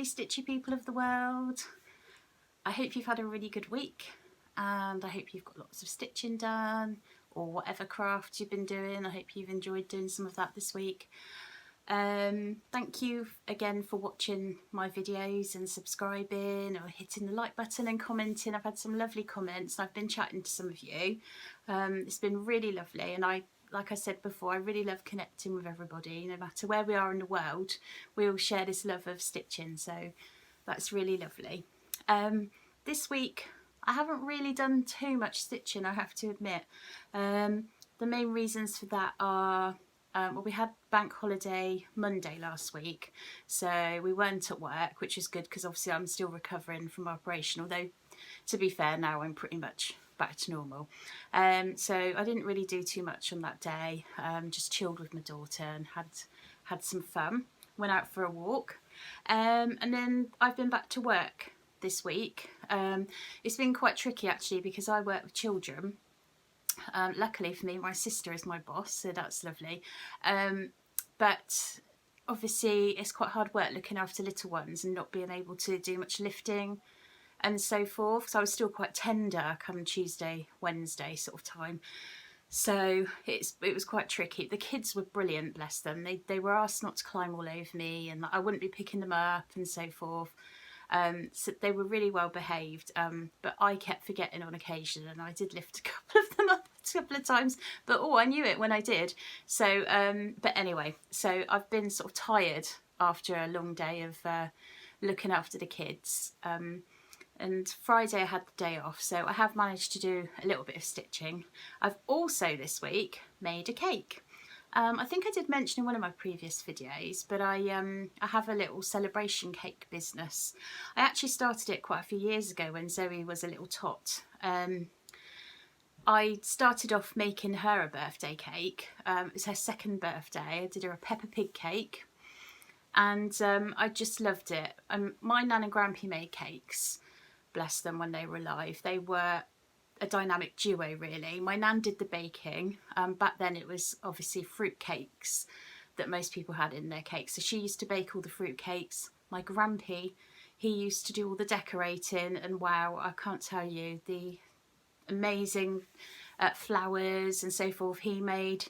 stitchy people of the world. I hope you've had a really good week, and I hope you've got lots of stitching done, or whatever craft you've been doing. I hope you've enjoyed doing some of that this week. Thank you again for watching my videos and subscribing or hitting the like button and commenting. I've had some lovely comments and I've been chatting to some of you. It's been really lovely, and like I said before, I really love connecting with everybody. No matter where we are in the world, we all share this love of stitching, so that's really lovely. This week I haven't really done too much stitching, I have to admit. The main reasons for that are well, we had bank holiday Monday last week, so we weren't at work, which is good because obviously I'm still recovering from my operation, although to be fair now I'm pretty much back to normal. So I didn't really do too much on that day, just chilled with my daughter and had some fun, went out for a walk, and then I've been back to work this week. It's been quite tricky actually because I work with children. Luckily for me, my sister is my boss, so that's lovely. But obviously it's quite hard work looking after little ones and not being able to do much lifting and so forth. So I was still quite tender come Tuesday, Wednesday sort of time. So it was quite tricky. The kids were brilliant, bless them. They were asked not to climb all over me, and I wouldn't be picking them up and so forth. So they were really well behaved, but I kept forgetting on occasion, and I did lift a couple of them up a couple of times, but I knew it when I did. So but anyway, so I've been sort of tired after a long day of looking after the kids, and Friday I had the day off, so I have managed to do a little bit of stitching. I've also this week made a cake. I think I did mention in one of my previous videos, but I have a little celebration cake business. I actually started it quite a few years ago when Zoe was a little tot. I started off making her a birthday cake. It was her second birthday. I did her a Peppa Pig cake, and I just loved it. My Nan and Grampy made cakes, bless them, when they were alive. They were a dynamic duo really. My Nan did the baking. Back then it was obviously fruit cakes that most people had in their cakes, so she used to bake all the fruit cakes. My Grampy, he used to do all the decorating, and wow, I can't tell you the amazing flowers and so forth he made.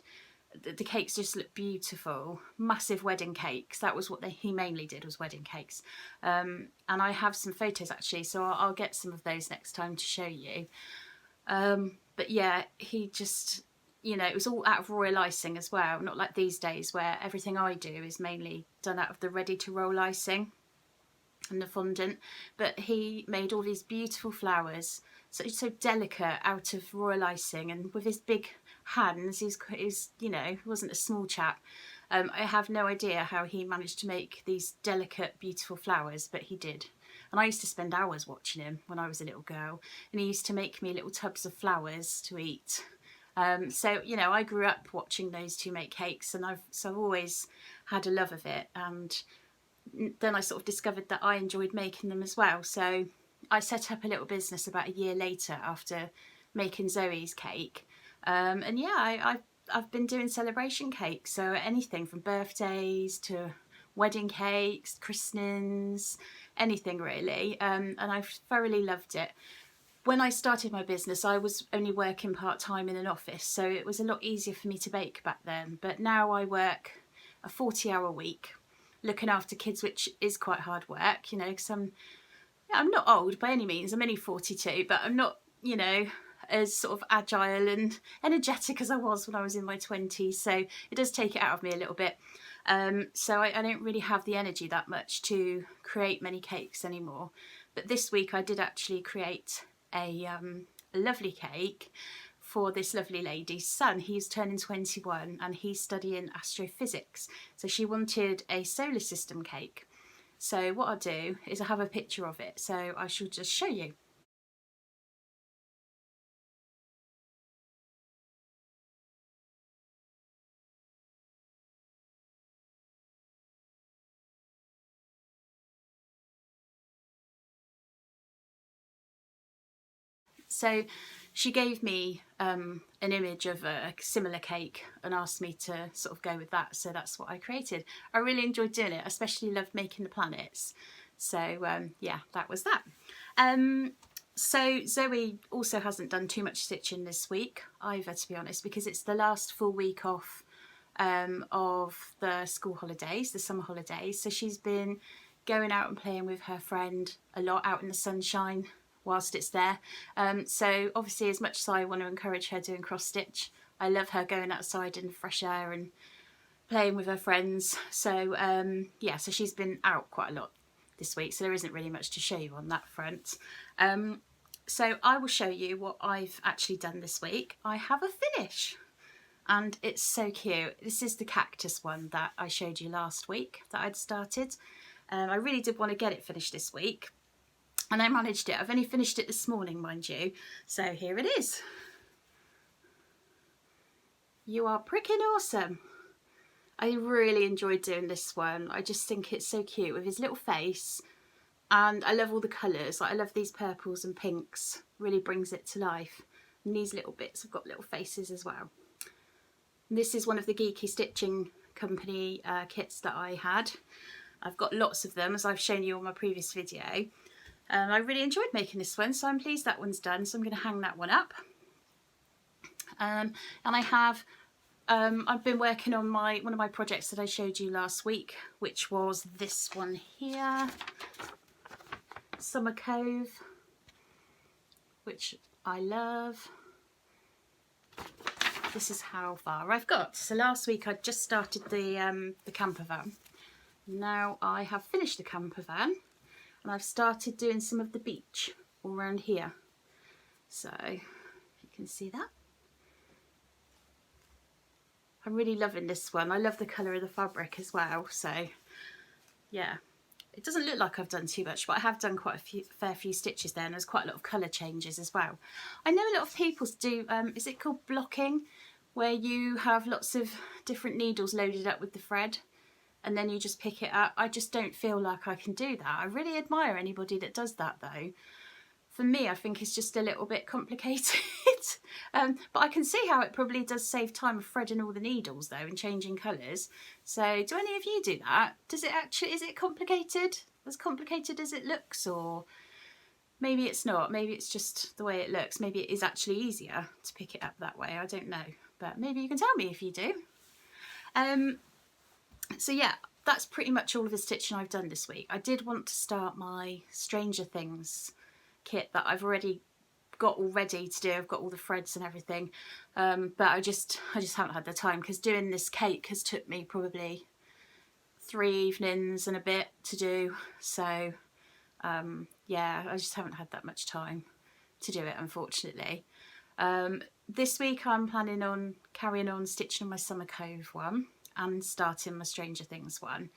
The cakes just look beautiful. Massive wedding cakes. That was what he mainly did, was wedding cakes. And I have some photos actually, so I'll get some of those next time to show you. But yeah, he just, you know, it was all out of royal icing as well, not like these days where everything I do is mainly done out of the ready to roll icing and the fondant. But he made all these beautiful flowers, so delicate, out of royal icing, and with his big hands, he's you know, he wasn't a small chap. I have no idea how he managed to make these delicate, beautiful flowers, but he did. And I used to spend hours watching him when I was a little girl, and he used to make me little tubs of flowers to eat. So, you know, I grew up watching those two make cakes, and I've always had a love of it. And then I sort of discovered that I enjoyed making them as well. So I set up a little business about a year later after making Zoe's cake. And yeah, I've been doing celebration cakes, so anything from birthdays to wedding cakes, christenings, anything really, and I've thoroughly loved it. When I started my business, I was only working part-time in an office, so it was a lot easier for me to bake back then, but now I work a 40-hour week looking after kids, which is quite hard work, you know, because I'm not old by any means. I'm only 42, but I'm not, you know, as sort of agile and energetic as I was when I was in my 20s, so it does take it out of me a little bit. So I don't really have the energy that much to create many cakes anymore. But this week I did actually create a lovely cake for this lovely lady's son. He's turning 21 and he's studying astrophysics, so she wanted a solar system cake. So what I'll do is I have a picture of it, so I shall just show you. So she gave me an image of a similar cake and asked me to sort of go with that, so that's what I created. I really enjoyed doing it. I especially loved making the planets. So yeah, that was that. So Zoe also hasn't done too much stitching this week either, to be honest, because it's the last full week off of the school holidays, the summer holidays. So she's been going out and playing with her friend a lot out in the sunshine whilst it's there. So obviously, as much as I want to encourage her doing cross stitch, I love her going outside in the fresh air and playing with her friends. So yeah, so she's been out quite a lot this week, so there isn't really much to show you on that front. So I will show you what I've actually done this week. I have a finish and it's so cute. This is the cactus one that I showed you last week that I'd started. I really did want to get it finished this week and I managed it. I've only finished it this morning, mind you. So here it is. You are pricking awesome. I really enjoyed doing this one. I just think it's so cute with his little face, and I love all the colours. Like, I love these purples and pinks, really brings it to life. And these little bits have got little faces as well. And this is one of the Geeky Stitching Company kits that I had. I've got lots of them, as I've shown you on my previous video. I really enjoyed making this one, so I'm pleased that one's done. So I'm going to hang that one up. And I have I've been working on one of my projects that I showed you last week, which was this one here, Summer Cove, which I love. This is how far I've got. So last week I just started the camper van. Now I have finished the camper van and I've started doing some of the beach all around here. So if you can see that. I'm really loving this one. I love the colour of the fabric as well. So yeah, it doesn't look like I've done too much, but I have done quite a fair few stitches there, and there's quite a lot of colour changes as well. I know a lot of people do, is it called blocking, where you have lots of different needles loaded up with the thread and then you just pick it up. I just don't feel like I can do that. I really admire anybody that does that though. For me, I think it's just a little bit complicated. But I can see how it probably does save time of threading all the needles though and changing colours. So do any of you do that? Does it actually, is it complicated? As complicated as it looks? Or maybe it's not. Maybe it's just the way it looks. Maybe it is actually easier to pick it up that way. I don't know. But maybe you can tell me if you do. So yeah, that's pretty much all of the stitching I've done this week. I did want to start my Stranger Things kit that I've already got all ready to do. I've got all the threads and everything, but I just haven't had the time, because doing this cake has took me probably 3 evenings and a bit to do. So yeah, I just haven't had that much time to do it, unfortunately. This week I'm planning on carrying on stitching my Summer Cove one and starting my Stranger Things one.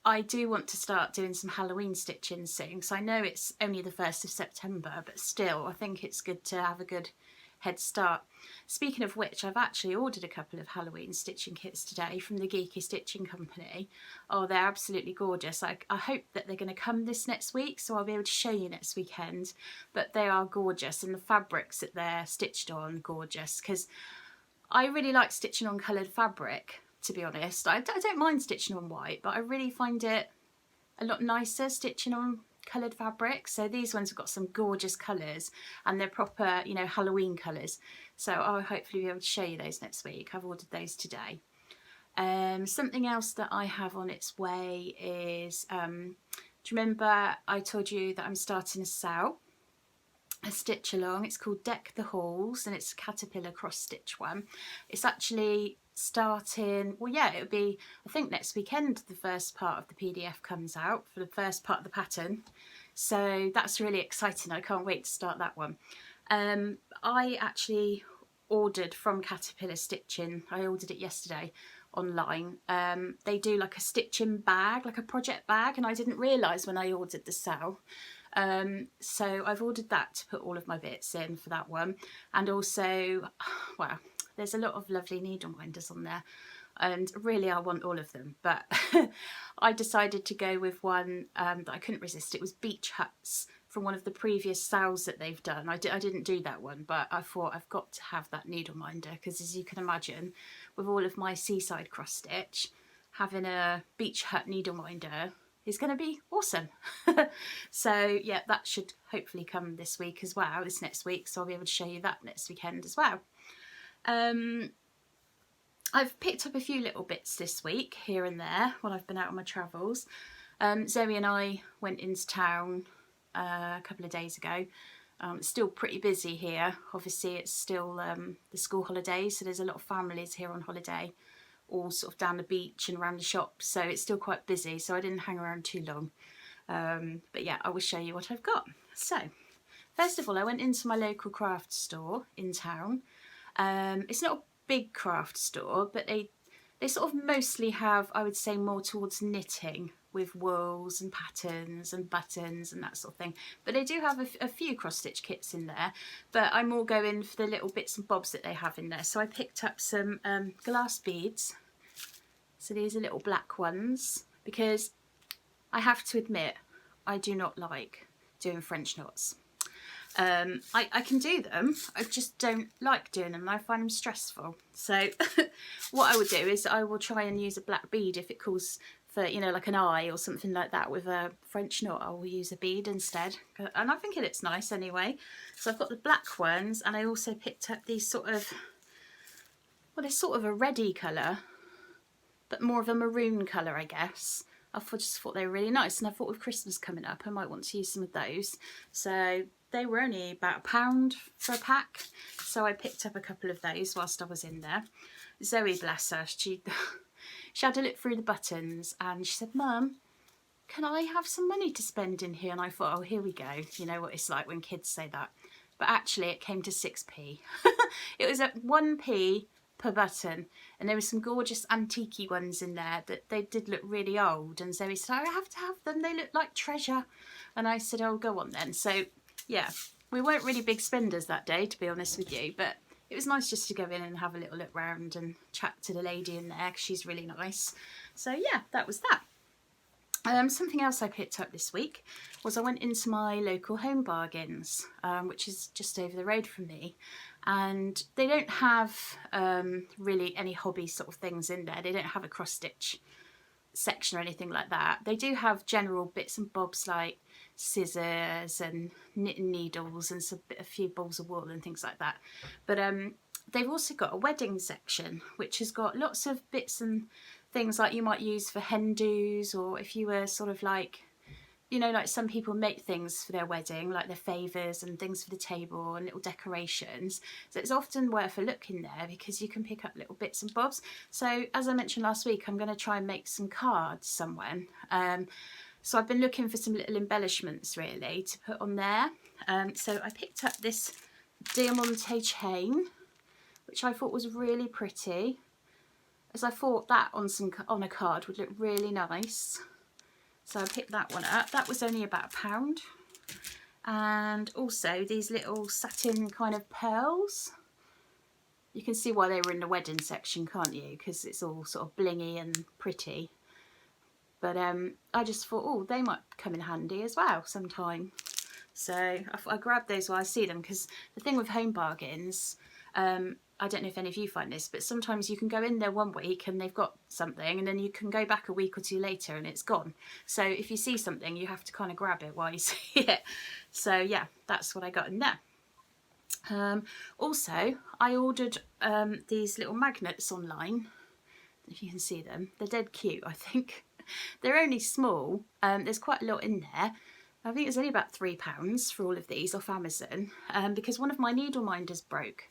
I do want to start doing some Halloween stitching soon, because I know it's only the 1st of September, but still I think it's good to have a good head start. Speaking of which, I've actually ordered a couple of Halloween stitching kits today from the Geeky Stitching Company. Oh, they're absolutely gorgeous. I hope that they're going to come this next week, so I'll be able to show you next weekend. But they are gorgeous, and the fabrics that they're stitched on, gorgeous, because I really like stitching on coloured fabric, to be honest. I don't mind stitching on white, but I really find it a lot nicer stitching on coloured fabric. So these ones have got some gorgeous colours, and they're proper, you know, Halloween colours. So I'll hopefully be able to show you those next week. I've ordered those today. Something else that I have on its way is, do you remember I told you that I'm starting a stitch along? It's called Deck the Halls, and it's a caterpillar cross stitch one. It's actually starting, well yeah, it'll be, I think next weekend the first part of the PDF comes out for the first part of the pattern. So that's really exciting. I can't wait to start that one. I actually ordered from Caterpillar Stitching, I ordered it yesterday online. They do like a stitching bag, like a project bag, and I didn't realise when I ordered the cell. So I've ordered that to put all of my bits in for that one. And also, well, there's a lot of lovely needle minders on there, and really I want all of them, but I decided to go with one that I couldn't resist. It was Beach Huts from one of the previous sales that they've done. I didn't do that one, but I thought I've got to have that needle minder, because as you can imagine, with all of my seaside cross stitch, having a Beach Hut needle minder is going to be awesome. So yeah, that should hopefully come this week as well, this next week, so I'll be able to show you that next weekend as well. I've picked up a few little bits this week here and there while I've been out on my travels. Zoe and I went into town a couple of days ago. It's still pretty busy here. Obviously it's still the school holidays, so there's a lot of families here on holiday, all sort of down the beach and around the shops, so it's still quite busy, so I didn't hang around too long. But yeah, I will show you what I've got. So first of all, I went into my local craft store in town. It's not a big craft store, but they sort of mostly have, I would say, more towards knitting with wools and patterns and buttons and that sort of thing. But they do have a few cross-stitch kits in there, but I'm more going for the little bits and bobs that they have in there. So I picked up some glass beads. So these are little black ones, because I have to admit, I do not like doing French knots. I can do them, I just don't like doing them, and I find them stressful. So what I would do is I will try and use a black bead if it calls for, you know, like an eye or something like that with a French knot. I will use a bead instead, and I think it looks nice anyway. So I've got the black ones, and I also picked up these sort of, well, they're sort of a reddy colour, but more of a maroon colour, I guess. Just thought they were really nice, and I thought with Christmas coming up I might want to use some of those. So they were only about £1 for a pack, so I picked up a couple of those whilst I was in there. Zoe, bless her, she had a look through the buttons and she said, "Mum, can I have some money to spend in here?" And I thought, oh, here we go. You know what it's like when kids say that. But actually it came to 6p. It was at 1p per button, and there were some gorgeous antique ones in there that they did look really old, and Zoe said, "I have to have them, they look like treasure." And I said, "Oh, go on then." So yeah, we weren't really big spenders that day, to be honest with you, but it was nice just to go in and have a little look round and chat to the lady in there, because she's really nice. So yeah, that was that. Something else I picked up this week was I went into my local Home Bargains, which is just over the road from me, and they don't have really any hobby sort of things in there. They don't have a cross stitch section or anything like that. They do have general bits and bobs like scissors and knitting needles and a few balls of wool and things like that. But they've also got a wedding section, which has got lots of bits and things like you might use for hen do's, or if you were sort of like, you know, like some people make things for their wedding, like their favours and things for the table and little decorations. So it's often worth a look in there, because you can pick up little bits and bobs. So as I mentioned last week, I'm going to try and make some cards somewhere. So I've been looking for some little embellishments really to put on there. So I picked up this diamante chain, which I thought was really pretty, as I thought that on a card would look really nice. So I picked that one up. That was only about £1. And also these little satin kind of pearls. You can see why they were in the wedding section, can't you? Because it's all sort of blingy and pretty. But I just thought, oh, they might come in handy as well sometime. So I grabbed those while I see them, because the thing with Home Bargains, I don't know if any of you find this, but sometimes you can go in there one week and they've got something, and then you can go back a week or two later and it's gone. So if you see something, you have to kind of grab it while you see it. So yeah, that's what I got in there. Also, I ordered these little magnets online. If you can see them, they're dead cute, I think. They're only small. There's quite a lot in there. I think it's only about £3 for all of these off Amazon, because one of my needle minders broke.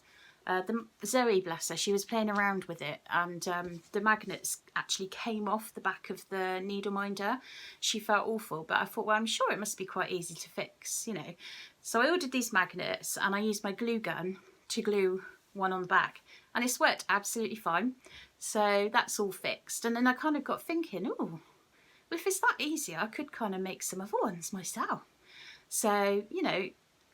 Zoe, bless her, she was playing around with it, and the magnets actually came off the back of the needle minder. She felt awful, but I thought, well, I'm sure it must be quite easy to fix, you know. So I ordered these magnets, and I used my glue gun to glue one on the back, and it's worked absolutely fine. So that's all fixed. And then I kind of got thinking, oh, if it's that easy, I could kind of make some other ones myself. So, you know,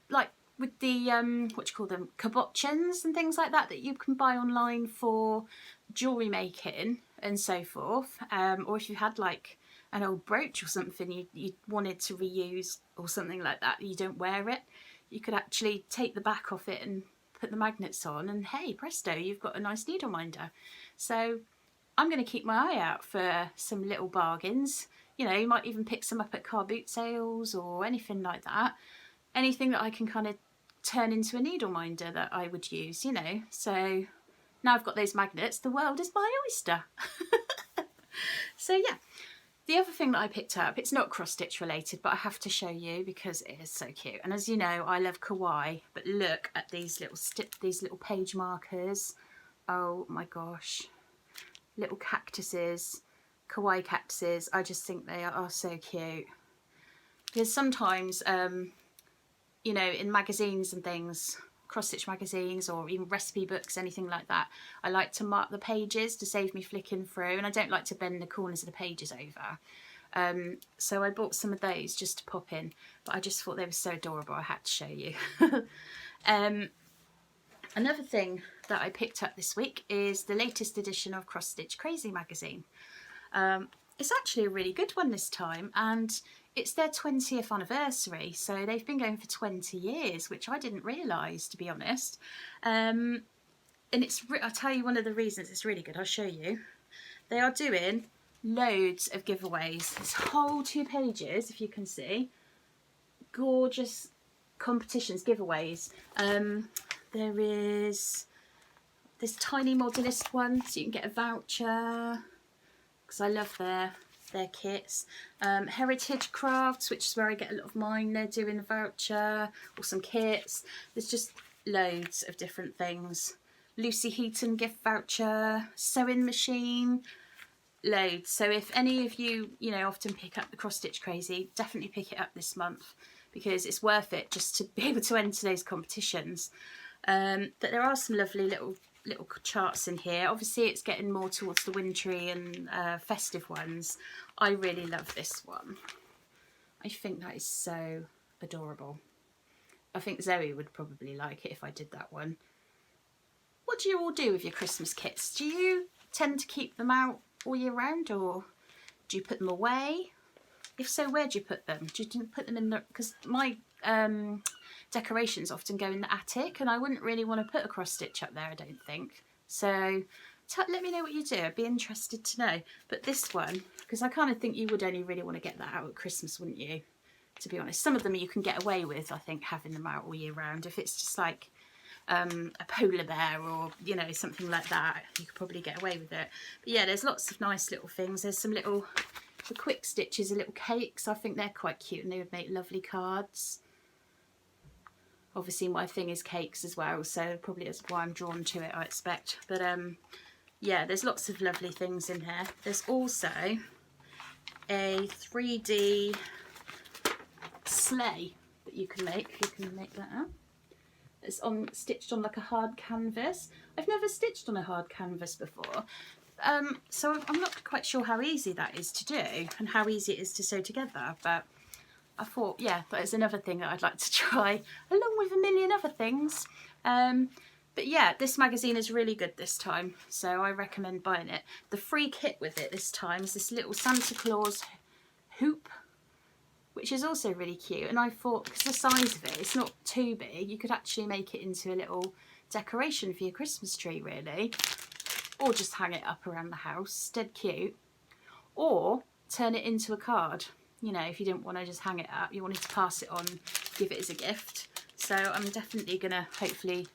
like with the, what do you call them, cabochons and things like that you can buy online for jewellery making and so forth. Or if you had like an old brooch or something you wanted to reuse or something like that, you don't wear it, you could actually take the back off it and put the magnets on, and hey, presto, you've got a nice needle minder. So I'm going to keep my eye out for some little bargains, you know, you might even pick some up at car boot sales or anything like that. Anything that I can kind of turn into a needle minder that I would use, you know. So now I've got those magnets, the world is my oyster. So yeah, the other thing that I picked up, it's not cross stitch related, but I have to show you because it is so cute. And as you know, I love Kawaii, but look at these little page markers. Oh my gosh, little cactuses, Kawaii cactuses. I just think they are so cute. Because sometimes, you know, in magazines and things, cross-stitch magazines or even recipe books, anything like that, I like to mark the pages to save me flicking through, and I don't like to bend the corners of the pages over. So I bought some of those just to pop in, but I just thought they were so adorable I had to show you. Another thing that I picked up this week is the latest edition of Cross Stitch Crazy magazine. It's actually a really good one this time, and it's their 20th anniversary, so they've been going for 20 years, which I didn't realise, to be honest. And I'll tell you one of the reasons it's really good, I'll show you. They are doing loads of giveaways. This whole 2 pages, if you can see, gorgeous competitions, giveaways. There is this tiny modelist one, so you can get a voucher, because I love their kits. Heritage Crafts, which is where I get a lot of mine, they're doing a voucher or some kits. There's just loads of different things. Lucy Heaton gift voucher, sewing machine, loads. So if any of you, you know, often pick up the Cross Stitch Crazy, definitely pick it up this month because it's worth it just to be able to enter those competitions. But there are some lovely little charts in here. Obviously it's getting more towards the wintry and festive ones. I really love this one. I think that is so adorable. I think Zoe would probably like it if I did that one. What do you all do with your Christmas kits? Do you tend to keep them out all year round, or do you put them away? If so, where do you put them? Do you put them in the... because my decorations often go in the attic, and I wouldn't really want to put a cross stitch up there, I don't think. So let me know what you do. I'd be interested to know. But this one, because I kind of think you would only really want to get that out at Christmas, wouldn't you? To be honest, some of them you can get away with, I think, having them out all year round. If it's just like a polar bear or, you know, something like that, you could probably get away with it. But yeah, there's lots of nice little things. There's some little, the quick stitches are little cakes. I think they're quite cute and they would make lovely cards. Obviously my thing is cakes as well, so probably that's why I'm drawn to it, I expect. But yeah, there's lots of lovely things in here. There's also a 3D sleigh that you can make. You can make that up. It's stitched on like a hard canvas. I've never stitched on a hard canvas before, so I'm not quite sure how easy that is to do and how easy it is to sew together, but I thought, yeah, that is another thing that I'd like to try, along with a million other things. But yeah, this magazine is really good this time, so I recommend buying it. The free kit with it this time is this little Santa Claus hoop, which is also really cute. And I thought, because the size of it, it's not too big, you could actually make it into a little decoration for your Christmas tree, really. Or just hang it up around the house, dead cute. Or turn it into a card. You know, if you didn't want to just hang it up, you wanted to pass it on, give it as a gift. So I'm definitely going to hopefully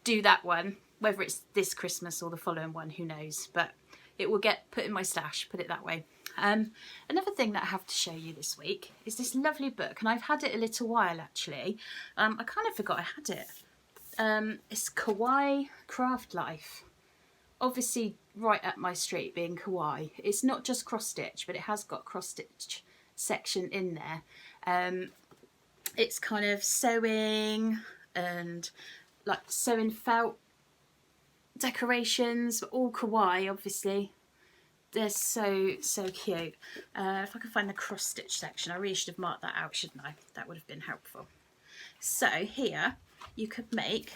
do that one, whether it's this Christmas or the following one, who knows. But it will get put in my stash, put it that way. Another thing that I have to show you this week is this lovely book, and I've had it a little while actually. I kind of forgot I had it. It's Kawaii Craft Life. Obviously right up my street, being Kawaii. It's not just cross stitch, but it has got cross stitch section in there. It's kind of sewing and like sewing felt decorations, but all Kawaii, obviously. They're so cute. If I could find the cross stitch section, I really should have marked that out, shouldn't I? That would have been helpful. So here you could make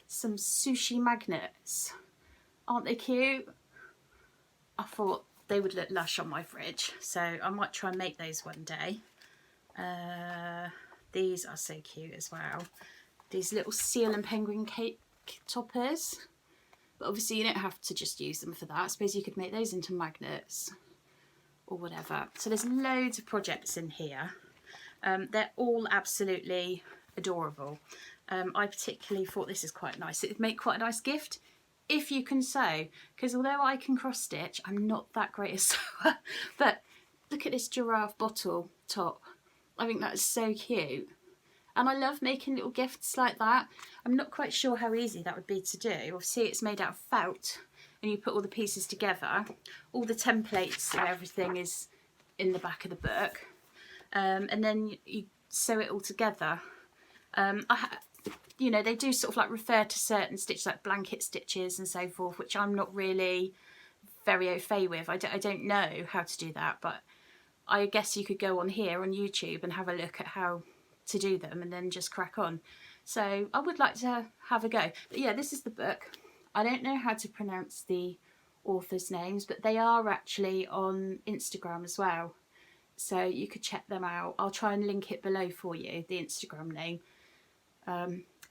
some sushi magnets. Aren't they cute? I thought they would look lush on my fridge, so I might try and make those one day. These are so cute as well. These little seal and penguin cake toppers. But obviously you don't have to just use them for that. I suppose you could make those into magnets. or whatever. So there's loads of projects in here. They're all absolutely adorable. I particularly thought this is quite nice. It would make quite a nice gift if you can sew, because although I can cross stitch, I'm not that great a sewer. But look at this giraffe bottle top. I think that's so cute. And I love making little gifts like that. I'm not quite sure how easy that would be to do. Obviously it's made out of felt and you put all the pieces together. All the templates and everything is in the back of the book. And then you sew it all together. You know, they do sort of like refer to certain stitches like blanket stitches and so forth, which I'm not really very au fait with. I don't know how to do that, but I guess you could go on here on YouTube and have a look at how to do them and then just crack on. So I would like to have a go. But yeah, this is the book. I don't know how to pronounce the authors' names, but they are actually on Instagram as well. So you could check them out. I'll try and link it below for you, the Instagram name.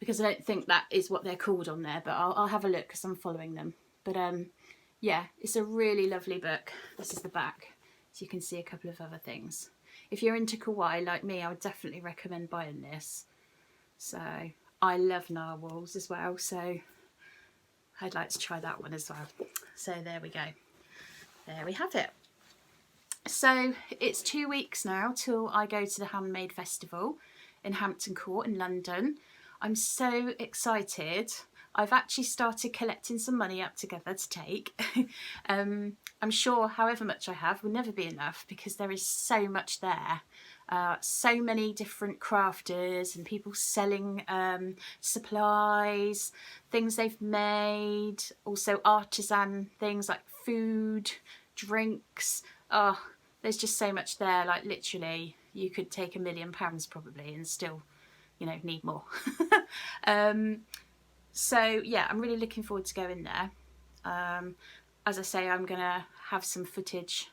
Because I don't think that is what they're called on there, but I'll have a look because I'm following them. But yeah, it's a really lovely book. This is the back, so you can see a couple of other things. If you're into kawaii like me, I would definitely recommend buying this. So I love narwhals as well, so I'd like to try that one as well. So there we go. There we have it. So it's 2 weeks now till I go to the Handmade Festival in Hampton Court in London. I'm so excited. I've actually started collecting some money up together to take. I'm sure however much I have will never be enough because there is so much there. So many different crafters and people selling supplies, things they've made, also artisan things like food, drinks. Oh, there's just so much there. Like literally you could take £1 million probably and still, you know, need more. So yeah, I'm really looking forward to going there. As I say, I'm gonna have some footage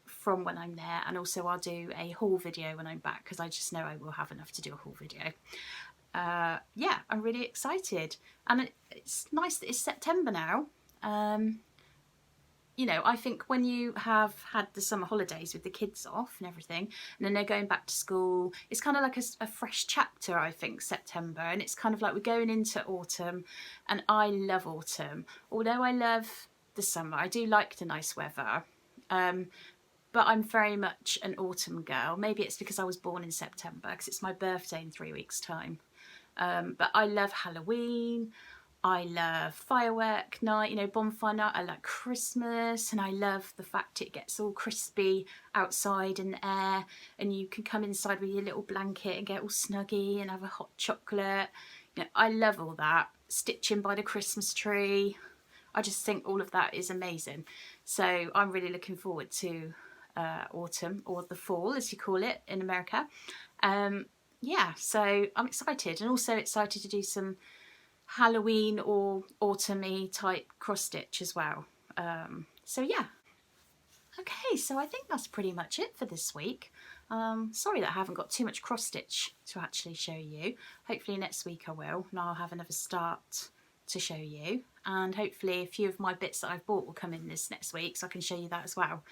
from when I'm there, and also I'll do a haul video when I'm back because I just know I will have enough to do a haul video. Yeah, I'm really excited, and it's nice that it's September now. You know, I think when you have had the summer holidays with the kids off and everything, and then they're going back to school, it's kind of like a fresh chapter, I think, September. And it's kind of like we're going into autumn, and I love autumn. Although I love the summer, I do like the nice weather. But I'm very much an autumn girl. Maybe it's because I was born in September, because it's my birthday in 3 weeks' time. But I love Halloween. I love firework night, you know, bonfire night. I like Christmas, and I love the fact it gets all crispy outside in the air, and you can come inside with your little blanket and get all snuggy and have a hot chocolate. You know, I love all that. Stitching by the Christmas tree. I just think all of that is amazing. So I'm really looking forward to autumn, or the fall as you call it in America. Yeah, so I'm excited, and also excited to do some Halloween or autumny type cross stitch as well. So yeah. Okay, so I think that's pretty much it for this week. Sorry that I haven't got too much cross stitch to actually show you. Hopefully next week I will, and I'll have another start to show you, and hopefully a few of my bits that I've bought will come in this next week so I can show you that as well.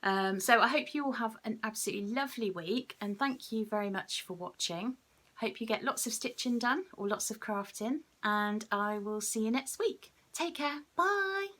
So I hope you all have an absolutely lovely week, and thank you very much for watching. Hope you get lots of stitching done or lots of crafting, and I will see you next week. Take care. Bye.